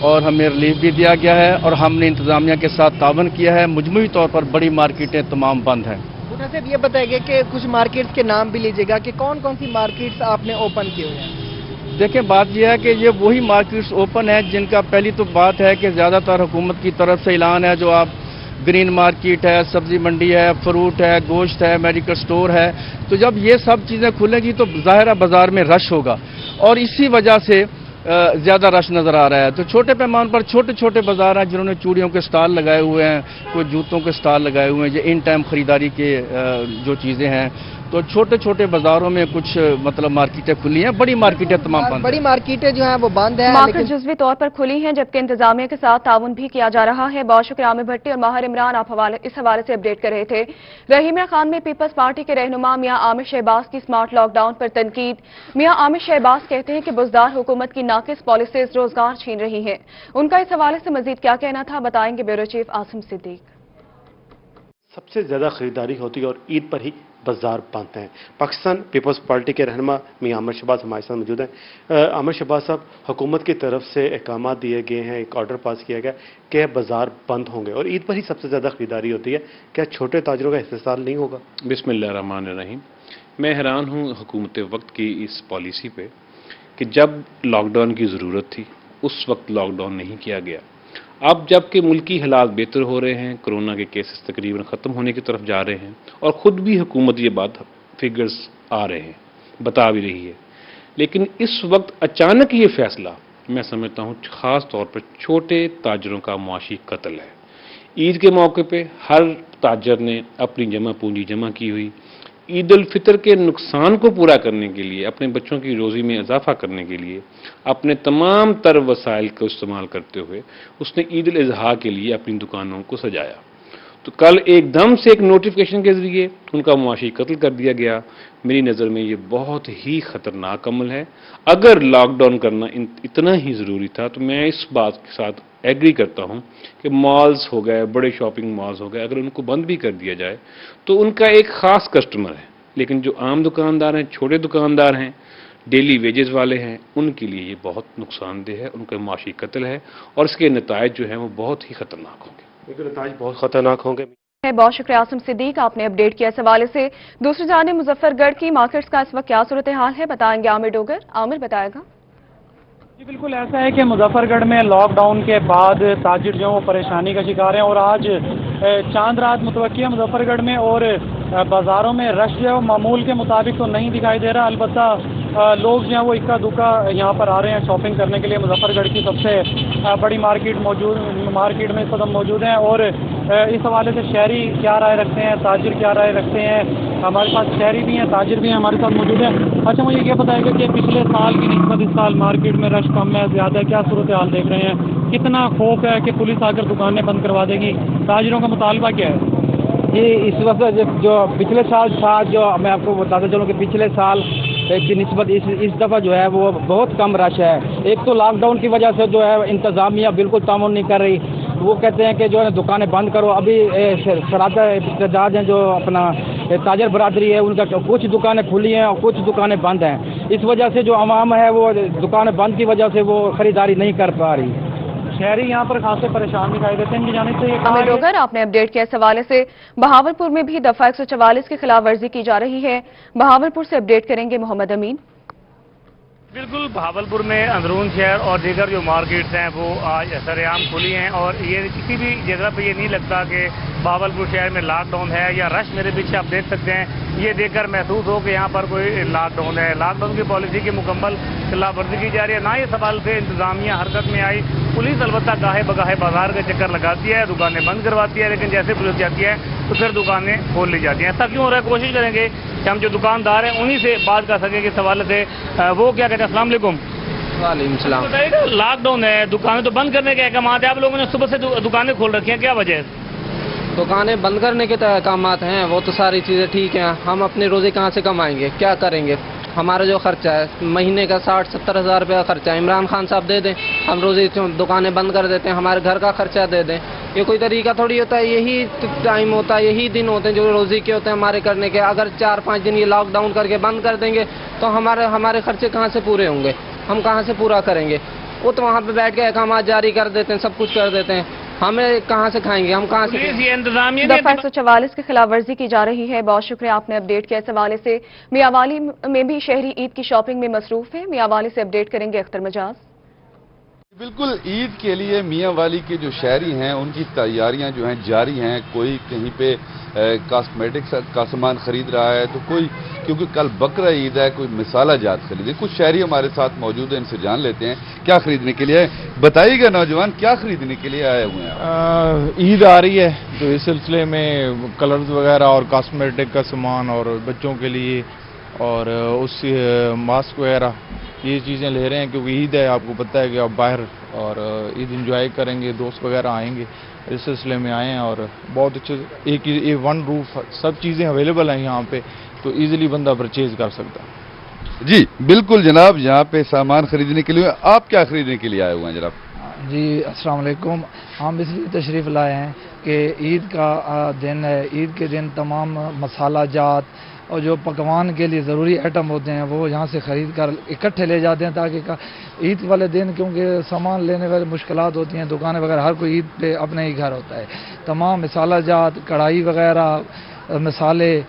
اور ہمیں ریلیف بھی دیا گیا ہے اور ہم نے انتظامیہ کے ساتھ تعاون کیا ہے. مجموعی طور پر بڑی مارکیٹیں تمام بند ہیں. بھٹا صاحب یہ بتائیے کہ کچھ مارکیٹس کے نام بھی لیجیے گا کہ کون کون سی مارکیٹس آپ نے اوپن کیے ہوئے ہیں؟ دیکھیں بات یہ ہے کہ یہ وہی مارکیٹس اوپن ہیں جن کا پہلی تو بات ہے کہ زیادہ تر حکومت کی طرف سے اعلان ہے. جو آپ گرین مارکیٹ ہے, سبزی منڈی ہے, فروٹ ہے, گوشت ہے, میڈیکل سٹور ہے, تو جب یہ سب چیزیں کھلیں گی تو ظاہرہ بازار میں رش ہوگا اور اسی وجہ سے زیادہ رش نظر آ رہا ہے. تو چھوٹے پیمان پر چھوٹے چھوٹے بازار ہیں جنہوں نے چوڑیوں کے سٹال لگائے ہوئے ہیں, کوئی جوتوں کے سٹال لگائے ہوئے ہیں, یہ ان ٹائم خریداری کے جو چیزیں ہیں. تو چھوٹے چھوٹے بازاروں میں کچھ مطلب مارکیٹیں کھلی ہیں, بڑی مارکیٹیں تمام بند ہیں. بڑی مارکیٹیں جو ہیں وہ بند ہیں. مارکیٹ جزوی طور پر کھلی ہیں جبکہ انتظامیہ کے ساتھ تعاون بھی کیا جا رہا ہے. بہت شکریہ عامر بھٹی اور ماہر عمران, آپ اس حوالے سے اپڈیٹ کر رہے تھے. رحیم خان میں پیپلز پارٹی کے رہنما میاں عامر شہباز کی اسمارٹ لاک ڈاؤن پر تنقید. میاں عامر شہباز کہتے ہیں کہ بزدار حکومت کی ناقص پالیسیز روزگار چھین رہی ہیں. ان کا اس حوالے سے مزید کیا کہنا تھا بتائیں گے بیورو چیف عاصم صدیق. سب سے زیادہ خریداری ہوتی ہے اور عید پر ہی بازار بند ہیں. پاکستان پیپلز پارٹی کے رہنما میاں عامر شہباز ہمارے ساتھ موجود ہیں. عامر شہباز صاحب, حکومت کی طرف سے احکامات دیے گئے ہیں, ایک آرڈر پاس کیا گیا کہ بازار بند ہوں گے اور عید پر ہی سب سے زیادہ خریداری ہوتی ہے, کیا چھوٹے تاجروں کا استحصال نہیں ہوگا؟ بسم اللہ الرحمن الرحیم. میں حیران ہوں حکومت وقت کی اس پالیسی پہ کہ جب لاک ڈاؤن کی ضرورت تھی اس وقت لاک ڈاؤن نہیں کیا گیا. اب جب کہ ملکی حالات بہتر ہو رہے ہیں, کرونا کے کیسز تقریباً ختم ہونے کی طرف جا رہے ہیں اور خود بھی حکومت یہ بات فگرز آ رہے ہیں, بتا بھی رہی ہے, لیکن اس وقت اچانک یہ فیصلہ میں سمجھتا ہوں خاص طور پر چھوٹے تاجروں کا معاشی قتل ہے. عید کے موقع پہ ہر تاجر نے اپنی جمع پونجی جمع کی ہوئی, عید الفطر کے نقصان کو پورا کرنے کے لیے, اپنے بچوں کی روزی میں اضافہ کرنے کے لیے اپنے تمام تر وسائل کو استعمال کرتے ہوئے اس نے عید الاضحیٰ کے لیے اپنی دکانوں کو سجایا. تو کل ایک دم سے ایک نوٹیفیکیشن کے ذریعے ان کا معاشی قتل کر دیا گیا. میری نظر میں یہ بہت ہی خطرناک عمل ہے. اگر لاک ڈاؤن کرنا اتنا ہی ضروری تھا تو میں اس بات کے ساتھ ایگری کرتا ہوں کہ مالز ہو گئے, بڑے شاپنگ مالز ہو گئے, اگر ان کو بند بھی کر دیا جائے تو ان کا ایک خاص کسٹمر ہے, لیکن جو عام دکاندار ہیں, چھوٹے دکاندار ہیں, ڈیلی ویجز والے ہیں, ان کے لیے یہ بہت نقصان دہ ہے, ان کا معاشی قتل ہے اور اس کے نتائج جو ہیں وہ بہت ہی خطرناک ہوں گے. نتائج بہت خطرناک ہوں گے. بہت شکریہ عاصم صدیق, آپ نے اپڈیٹ کیا اس حوالے سے. دوسری جانب مظفر گڑھ کی مارکیٹس کا اس وقت کیا صورتحال ہے بتائیں گے عامر ڈوگر. عامر بتائے گا. جی بالکل ایسا ہے کہ مظفر گڑھ میں لاک ڈاؤن کے بعد تاجر جو ہیں وہ پریشانی کا شکار ہیں اور آج چاند رات متوقع ہے مظفر گڑھ میں اور بازاروں میں رش جو ہے وہ معمول کے مطابق تو نہیں دکھائی دے رہا. البتہ لوگ جو ہیں وہ اکا دکا یہاں پر آ رہے ہیں شاپنگ کرنے کے لیے. مظفر گڑھ کی سب سے بڑی مارکیٹ میں اس وقت موجود ہیں اور اس حوالے سے شہری کیا رائے رکھتے ہیں, تاجر کیا رائے رکھتے ہیں. ہمارے پاس شہری بھی ہیں, تاجر بھی ہیں ہمارے ساتھ موجود ہیں. اچھا مجھے یہ بتائے گا کہ پچھلے سال کی نسبت اس سال مارکیٹ میں رش کم ہے, زیادہ ہے, کیا صورتحال دیکھ رہے ہیں, کتنا خوف ہے کہ پولیس آ کر دکانیں بند کروا دے گی, تاجروں کا مطالبہ کیا ہے؟ جی اس وقت جو پچھلے سال تھا, جو میں آپ کو بتاتا چلوں کہ پچھلے سال کی نسبت اس دفعہ جو ہے وہ بہت کم رش ہے. ایک تو لاک ڈاؤن کی وجہ سے جو ہے انتظامیہ بالکل تعاون نہیں کر رہی, وہ کہتے ہیں کہ جو ہے دکانیں بند کرو. ابھی سرادہ احتجاج ہیں جو اپنا تاجر برادری ہے, ان کا کچھ دکانیں کھلی ہیں اور کچھ دکانیں بند ہیں. اس وجہ سے جو عوام ہے وہ دکانیں بند کی وجہ سے وہ خریداری نہیں کر پا رہی. شہری یہاں پر خاصے پریشان دکھائی دیتے ہیں. ان کی جانب سے عامر ڈوگر, آپ نے اپڈیٹ کیا اس حوالے سے. بہاولپور میں بھی دفعہ 144 کی خلاف ورزی کی جا رہی ہے. بہاولپور سے اپڈیٹ کریں گے محمد امین. بالکل بہاولپور میں اندرون شہر اور دیگر جو مارکیٹس ہیں وہ آج سرعام کھلی ہیں اور یہ کسی بھی جگہ پہ یہ نہیں لگتا کہ بہاولپور شہر میں لاک ڈاؤن ہے یا رش. میرے پیچھے آپ دیکھ سکتے ہیں, یہ دیکھ کر محسوس ہو کہ یہاں پر کوئی لاک ڈاؤن ہے. لاک ڈاؤن کی پالیسی کی مکمل خلاف ورزی کی جا رہی ہے. نہ یہ سوال سے انتظامیہ حرکت میں آئی. پولیس البتہ گاہے بگاہے بازار کا چکر لگاتی ہے, دکانیں بند کرواتی ہے, لیکن جیسے پولیس جاتی ہے تو پھر دکانیں کھول لی جاتی ہیں. ایسا کیوں ہو رہا ہے, کوشش کریں گے کہ ہم جو دکاندار ہیں انہی سے بات کر سکیں کہ اس حوالے سے وہ کیا کہتے ہیں. السلام علیکم. وعلیکم السلام. بتائیے گا, لاک ڈاؤن ہے, دکانیں تو بند کرنے کے احکامات ہیں, آپ لوگوں نے صبح سے دکانیں کھول رکھی ہیں, کیا وجہ ہے؟ دکانیں بند کرنے کے احکامات ہیں, وہ تو ساری چیزیں ٹھیک ہیں. ہم اپنی روزی کہاں سے کمائیں گے, کیا کریں گے؟ ہمارا جو خرچہ ہے مہینے کا 60-70 ہزار روپے کا خرچہ ہے. عمران خان صاحب دے دیں, ہم روزی دکانیں بند کر دیتے ہیں, ہمارے گھر کا خرچہ دے دیں. یہ کوئی طریقہ تھوڑی ہوتا ہے. یہی ٹائم ہوتا ہے, یہی دن ہوتے ہیں جو روزی کے ہوتے ہیں ہمارے کرنے کے. اگر 4-5 دن یہ لاک ڈاؤن کر کے بند کر دیں گے تو ہمارے خرچے کہاں سے پورے ہوں گے, ہم کہاں سے پورا کریں گے؟ وہ تو وہاں پہ بیٹھ کے احکامات جاری کر دیتے ہیں, سب کچھ کر دیتے ہیں. ہمیں کہاں سے کھائیں گے, ہم کہاں سے پولیس یہ انتظامیہ دفعہ 144 کی خلاف ورزی کی جا رہی ہے. بہت شکریہ آپ نے اپڈیٹ کیا. اس حوالے سے میاں والی میں بھی شہری عید کی شاپنگ میں مصروف ہیں. میاں والی سے اپڈیٹ کریں گے اختر مجاز. بالکل عید کے لیے میاں والی کے جو شہری ہیں ان کی تیاریاں جو ہیں جاری ہیں. کوئی کہیں پہ کاسمیٹکس کا سامان خرید رہا ہے تو کوئی کیونکہ کل بقرہ عید ہے کوئی مسالہ جات خریدے. کچھ شہری ہمارے ساتھ موجود ہیں, ان سے جان لیتے ہیں کیا خریدنے کے لیے آئے. بتائیے گا نوجوان کیا خریدنے کے لیے آئے ہوئے ہیں؟ عید آ رہی ہے تو اس سلسلے میں کلرز وغیرہ اور کاسمیٹک کا سامان اور بچوں کے لیے اور اس ماسک وغیرہ یہ چیزیں لے رہے ہیں کیونکہ عید ہے. آپ کو پتہ ہے کہ آپ باہر اور عید انجوائے کریں گے, دوست وغیرہ آئیں گے, اس سلسلے میں آئے ہیں. اور بہت اچھے ایک ون روف سب چیزیں اویلیبل ہیں یہاں پہ تو ایزیلی بندہ پرچیز کر سکتا ہے. جی بالکل جناب, یہاں پہ سامان خریدنے کے لیے. آپ کیا خریدنے کے لیے آئے ہوئے ہیں جناب؟ جی السلام علیکم. ہم اس لیے تشریف لائے ہیں کہ عید کا دن ہے. عید کے دن تمام مسالہ جات اور جو پکوان کے لیے ضروری آئٹم ہوتے ہیں وہ یہاں سے خرید کر اکٹھے لے جاتے ہیں تاکہ عید والے دن کیونکہ سامان لینے والے مشکلات ہوتی ہیں, دکانیں وغیرہ, ہر کوئی عید پہ اپنے ہی گھر ہوتا ہے. تمام مسالہ جات, کڑھائی وغیرہ, مسالے,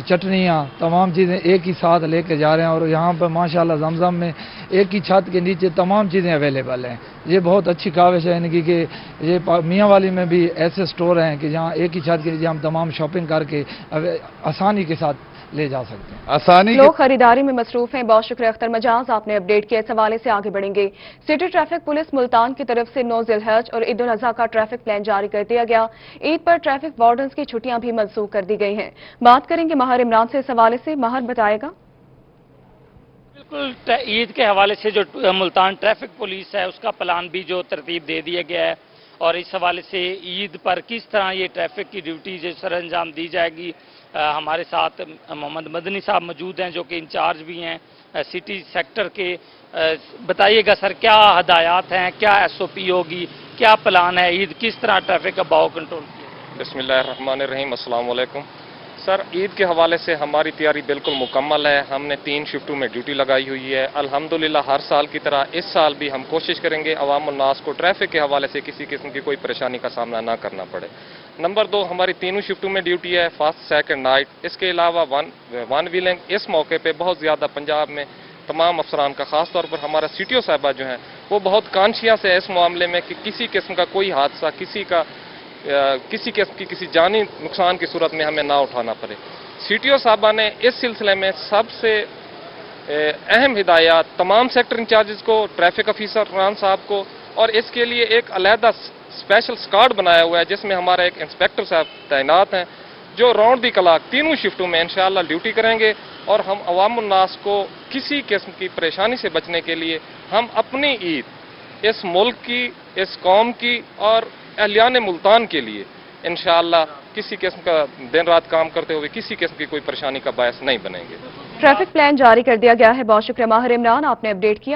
چٹنیاں, تمام چیزیں ایک ہی ساتھ لے کے جا رہے ہیں. اور یہاں پہ ماشاءاللہ زمزم میں ایک ہی چھت کے نیچے تمام چیزیں اویلیبل ہیں. یہ بہت اچھی کاوش ہے ان کی کہ یہ میاں والی میں بھی ایسے سٹور ہیں کہ جہاں ایک ہی چھت کے نیچے ہم تمام شاپنگ کر کے آسانی کے ساتھ لے جا سکتے ہیں. آسانی لوگ خریداری میں مصروف ہیں. بہت شکریہ اختر مجاز, آپ نے اپڈیٹ کیا. اس حوالے سے آگے بڑھیں گے. سٹی ٹریفک پولیس ملتان کی طرف سے 9 ذی الحج اور عید الاضحیٰ کا ٹریفک پلان جاری کر دیا گیا. عید پر ٹریفک وارڈنز کی چھٹیاں بھی منسوخ کر دی گئی ہیں. بات کریں گے ماہر عمران سے. اس حوالے سے ماہر بتائے گا. بالکل عید کے حوالے سے جو ملتان ٹریفک پولیس ہے اس کا پلان بھی جو ترتیب دے دیا گیا ہے اور اس حوالے سے عید پر کس طرح یہ ٹریفک کی ڈیوٹی جو سر انجام دی جائے گی. ہمارے ساتھ محمد مدنی صاحب موجود ہیں جو کہ انچارج بھی ہیں سٹی سیکٹر کے. بتائیے گا سر کیا ہدایات ہیں, کیا ایس او پی ہوگی, کیا پلان ہے, عید کس طرح ٹریفک کا بہاؤ کنٹرول کیا؟ بسم اللہ الرحمن الرحیم. السلام علیکم. سر عید کے حوالے سے ہماری تیاری بالکل مکمل ہے. ہم نے 3 شفٹوں میں ڈیوٹی لگائی ہوئی ہے. الحمدللہ ہر سال کی طرح اس سال بھی ہم کوشش کریں گے عوام الناس کو ٹریفک کے حوالے سے کسی قسم کی کوئی پریشانی کا سامنا نہ کرنا پڑے. نمبر 2 ہماری 3 شفٹوں میں ڈیوٹی ہے, فرسٹ, سیکنڈ, نائٹ. اس کے علاوہ ون ویلنگ. اس موقع پہ بہت زیادہ پنجاب میں تمام افسران کا, خاص طور پر ہمارا سی ٹی او صاحبہ جو ہیں وہ بہت کانشیس ہے اس معاملے میں کہ کسی قسم کا کوئی حادثہ کسی قسم کی کسی جانی نقصان کی صورت میں ہمیں نہ اٹھانا پڑے. سی ٹی او صاحبہ نے اس سلسلے میں سب سے اہم ہدایات تمام سیکٹر انچارجز کو, ٹریفک افیسر ران صاحب کو, اور اس کے لیے ایک علیحدہ اسپیشل اسکواڈ بنایا ہوا ہے جس میں ہمارا ایک انسپیکٹر صاحب تعینات ہیں جو راؤنڈ دی کلاک 3 شفٹوں میں انشاءاللہ ڈیوٹی کریں گے. اور ہم عوام الناس کو کسی قسم کی پریشانی سے بچنے کے لیے ہم اپنی عید اس ملک کی, اس قوم کی اور اہلیان ملتان کے لیے انشاءاللہ کسی قسم کا دن رات کام کرتے ہوئے کسی قسم کی کوئی پریشانی کا باعث نہیں بنیں گے. ٹریفک پلان جاری کر دیا گیا ہے. بہت شکریہ ماہر عمران, آپ نے اپڈیٹ کیا.